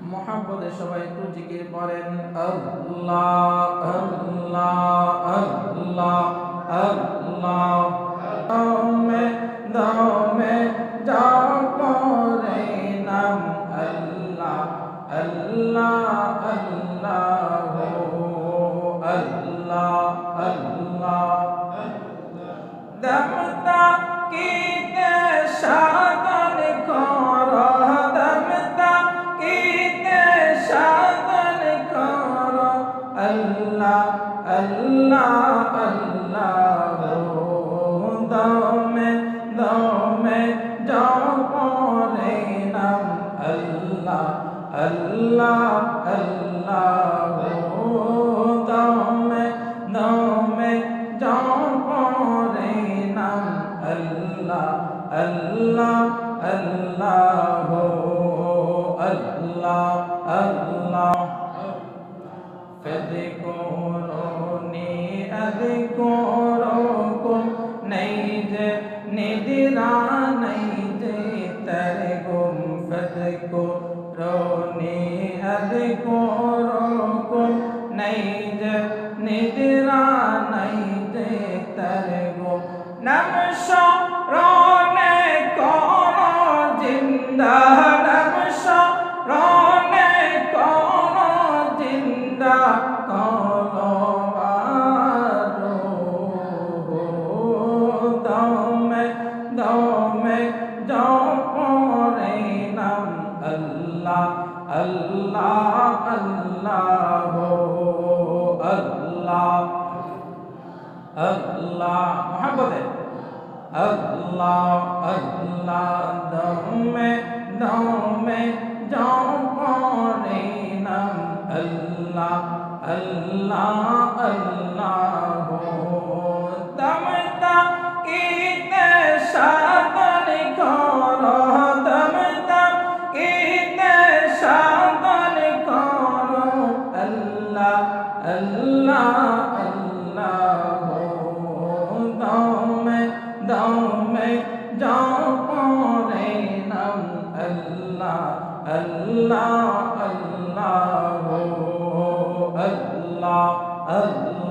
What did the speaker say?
মোহাম্মদে সবাই একটু জিকির করেন আল্লাহ আল্লাহ আল্লাহ আল্লাহ দমে দমে জাপরে নাম আল্লাহ আল্লাহ আল্লাহ আল্লাহ আল্লাহ দমতা কিতে সাধন কর দমতা কিতে সাধন কর আল্লাহ আল্লাহ আল্লাহ দমে দমে জপরে নাম আল্লাহ আল্লাহ আল্লাহ দমে দমে জপরে নাম আল্লাহ আল্লাহ আল্লাহ আল্লাহ আল্লাহ ফযকুরুনি আযকুরুকুম নাই যে নিদিরা নাই যে তরগুম ফযকুরুনি আযকুরুকুম নাই যে নিদিরা নাই যে তরগুম নাম স্মরণে করো জিন্দা নাম স্মরণে করো জিন্দা করো দমে দমে জপরে নাম আল্লাহ আল্লাহ আল্লাহ আল্লাহ আল্লাহ মোহাম্মদে আল্লাহ আল্লাহ দমে দমে জপরে নাম আল্লাহ আল্লাহ আল্লাহ দমতা কিতে সাধন কর দমতা কিতে সাধন কর আল্লাহ আল্লাহ আল্লাহ দমে দমে জপরে নাম আল্লাহ আল্লাহ আল্লাহ আল্লাহ আল্লাহ